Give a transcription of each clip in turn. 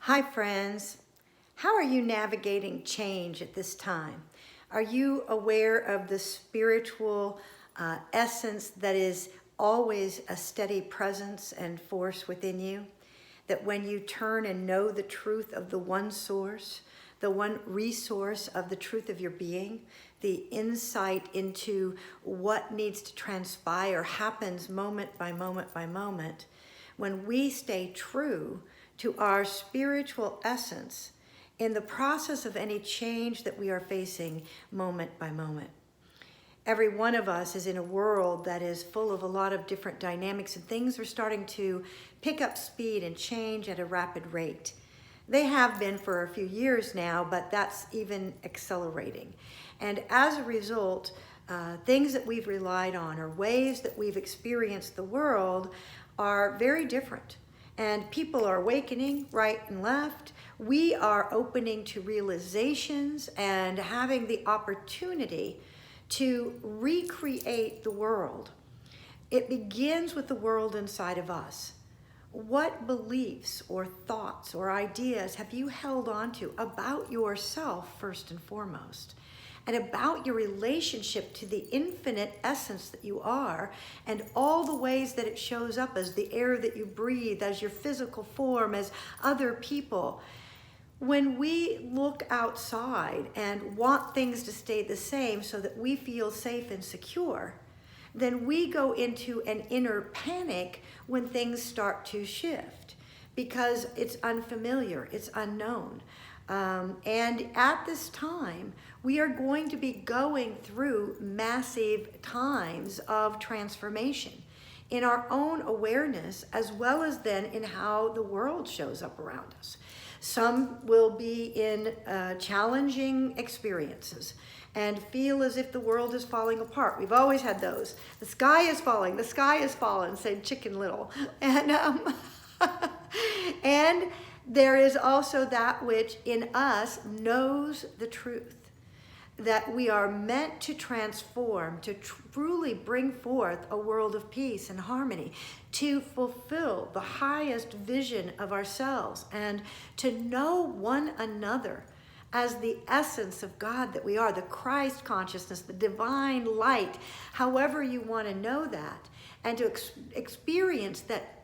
Hi, friends. How are you navigating change at this time? Are you aware of the spiritual essence that is always a steady presence and force within you? That when you turn and know the truth of the one source, the one resource of the truth of your being, the insight into what needs to transpire happens moment by moment by moment. When we stay true to our spiritual essence in the process of any change that we are facing moment by moment. Every one of us is in a world that is full of a lot of different dynamics, and things are starting to pick up speed and change at a rapid rate. They have been for a few years now, but that's even accelerating. And as a result, things that we've relied on or ways that we've experienced the world are very different. And people are awakening right and left. We are opening to realizations and having the opportunity to recreate the world. It begins with the world inside of us. What beliefs or thoughts or ideas have you held on to about yourself first and foremost? And about your relationship to the infinite essence that you are, and all the ways that it shows up as the air that you breathe, as your physical form, as other people. When we look outside and want things to stay the same so that we feel safe and secure, then we go into an inner panic when things start to shift because it's unfamiliar, it's unknown. And at this time, we are going to be going through massive times of transformation in our own awareness, as well as then in how the world shows up around us. Some will be in challenging experiences and feel as if the world is falling apart. We've always had those. The sky is falling, said Chicken Little. And there is also that which in us knows the truth, that we are meant to transform, to truly bring forth a world of peace and harmony, to fulfill the highest vision of ourselves, and to know one another as the essence of God that we are, the Christ consciousness, the divine light, however you want to know that, and to experience that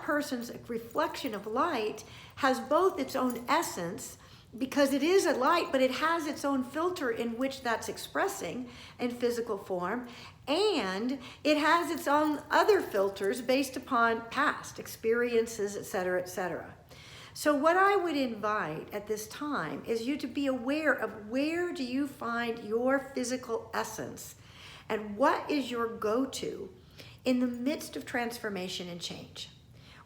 person's reflection of light has both its own essence, because it is a light, but it has its own filter in which that's expressing in physical form, and it has its own other filters based upon past experiences, etc., etc. So what I would invite at this time is you to be aware of where do you find your physical essence, and what is your go-to in the midst of transformation and change.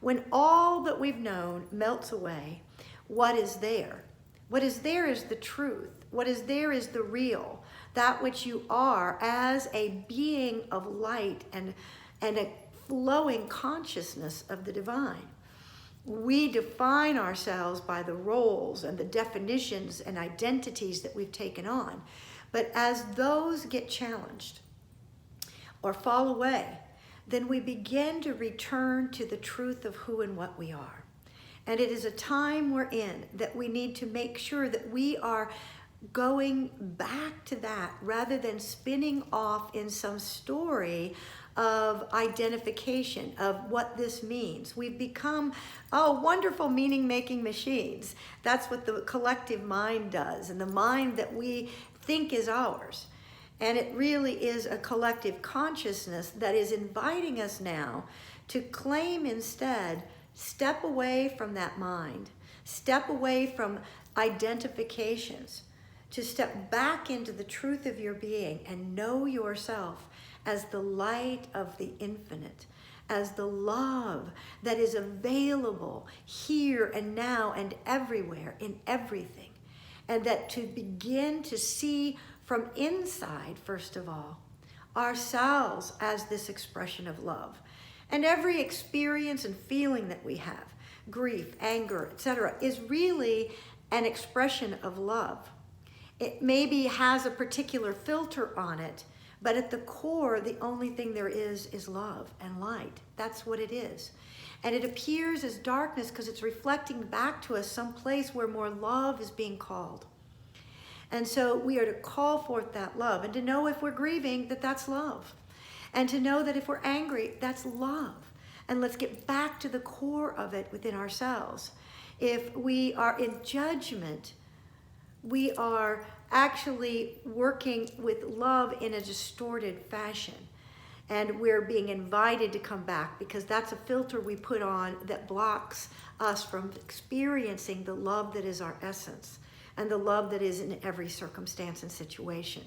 When all that we've known melts away, what is there? What is there is the truth. What is there is the real, that which you are as a being of light and a flowing consciousness of the divine. We define ourselves by the roles and the definitions and identities that we've taken on. But as those get challenged or fall away, then we begin to return to the truth of who and what we are. And it is a time we're in that we need to make sure that we are going back to that rather than spinning off in some story of identification of what this means. We've become, wonderful meaning-making machines. That's what the collective mind does, and the mind that we think is ours. And it really is a collective consciousness that is inviting us now to claim instead, step away from that mind, step away from identifications, to step back into the truth of your being and know yourself as the light of the infinite, as the love that is available here and now and everywhere in everything. And that to begin to see from inside, first of all, ourselves as this expression of love. And every experience and feeling that we have, grief, anger, etc., is really an expression of love. It maybe has a particular filter on it, but at the core, the only thing there is love and light. That's what it is. And it appears as darkness because it's reflecting back to us some place where more love is being called. And so we are to call forth that love, and to know if we're grieving that that's love. And to know that if we're angry, that's love. And let's get back to the core of it within ourselves. If we are in judgment, we are actually working with love in a distorted fashion. And we're being invited to come back, because that's a filter we put on that blocks us from experiencing the love that is our essence, and the love that is in every circumstance and situation.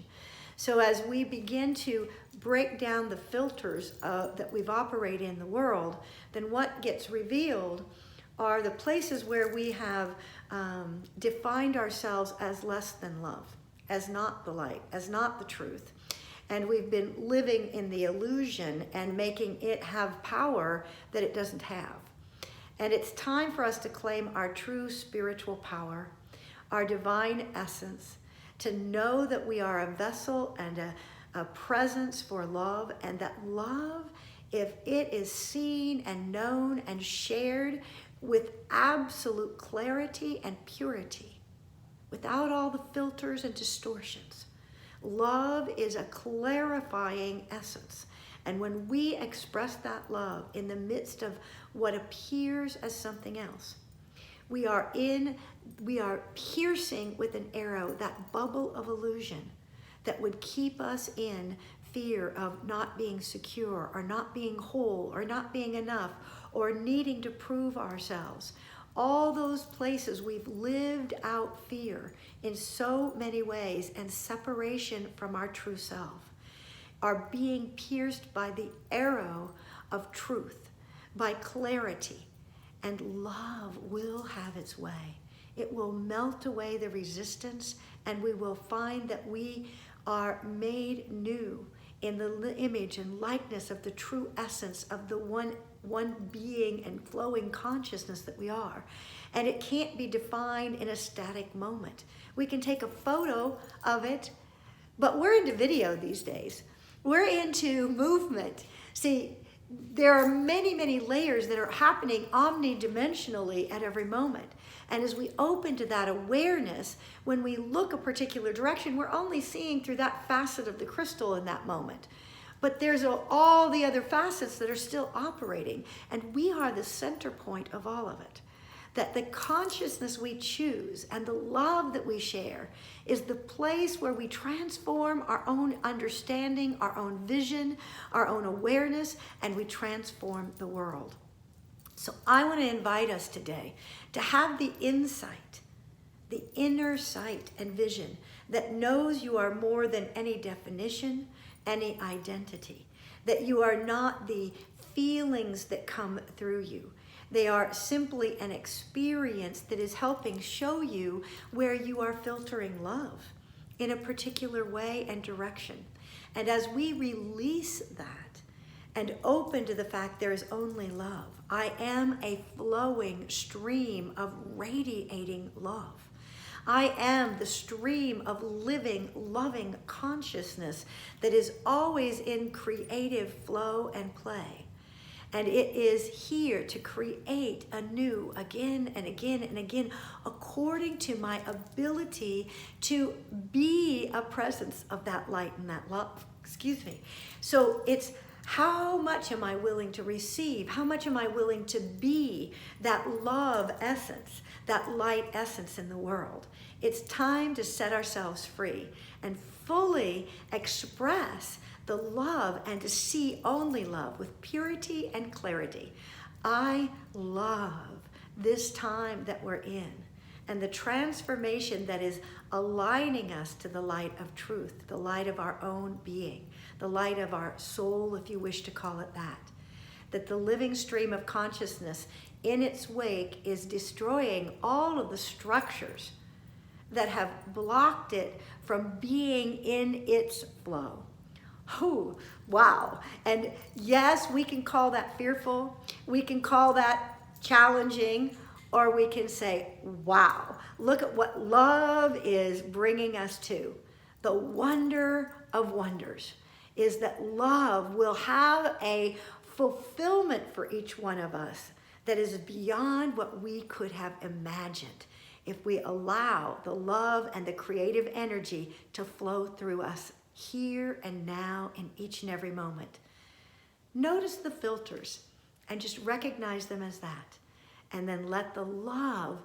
So as we begin to break down the filters that we've operated in the world, then what gets revealed are the places where we have defined ourselves as less than love, as not the light, as not the truth. And we've been living in the illusion and making it have power that it doesn't have. And it's time for us to claim our true spiritual power, our divine essence, to know that we are a vessel and a presence for love, and that love, if it is seen and known and shared with absolute clarity and purity, without all the filters and distortions, love is a clarifying essence. And when we express that love in the midst of what appears as something else, we are piercing with an arrow that bubble of illusion that would keep us in fear of not being secure, or not being whole, or not being enough, or needing to prove ourselves. All those places we've lived out fear in so many ways, and separation from our true self, are being pierced by the arrow of truth, by clarity. And love will have its way. It will melt away the resistance, and we will find that we are made new in the image and likeness of the true essence of the one being and flowing consciousness that we are. And it can't be defined in a static moment. We can take a photo of it, but we're into video these days. We're into movement. See, there are many, many layers that are happening omnidimensionally at every moment. And as we open to that awareness, when we look a particular direction, we're only seeing through that facet of the crystal in that moment. But there's all the other facets that are still operating, and we are the center point of all of it. That the consciousness we choose and the love that we share is the place where we transform our own understanding, our own vision, our own awareness, and we transform the world. So I want to invite us today to have the insight, the inner sight and vision that knows you are more than any definition, any identity, that you are not the feelings that come through you. They are simply an experience that is helping show you where you are filtering love in a particular way and direction. And as we release that and open to the fact there is only love, I am a flowing stream of radiating love. I am the stream of living, loving consciousness that is always in creative flow and play. And it is here to create anew again and again and again, according to my ability to be a presence of that light and that love. So it's how much am I willing to receive? How much am I willing to be that love essence, that light essence in the world? It's time to set ourselves free and fully express the love, and to see only love with purity and clarity. I love this time that we're in, and the transformation that is aligning us to the light of truth, the light of our own being, the light of our soul, if you wish to call it that. That the living stream of consciousness in its wake is destroying all of the structures that have blocked it from being in its flow. Oh, wow. And yes, we can call that fearful. We can call that challenging, or we can say, wow, look at what love is bringing us to. The wonder of wonders is that love will have a fulfillment for each one of us that is beyond what we could have imagined if we allow the love and the creative energy to flow through us here and now in each and every moment. Notice the filters and just recognize them as that. And then let the love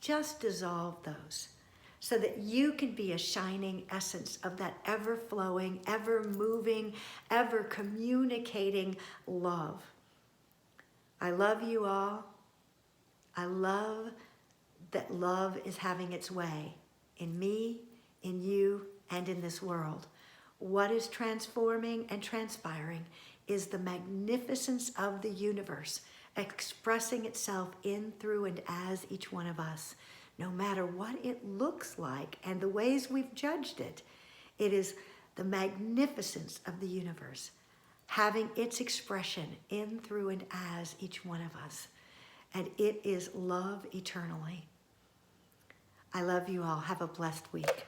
just dissolve those so that you can be a shining essence of that ever-flowing, ever-moving, ever-communicating love. I love you all. I love that love is having its way in me, in you, and in this world. What is transforming and transpiring is the magnificence of the universe expressing itself in, through, and as each one of us. No matter what it looks like and the ways we've judged it, it is the magnificence of the universe having its expression in, through, and as each one of us. And it is love eternally. I love you all. Have a blessed week.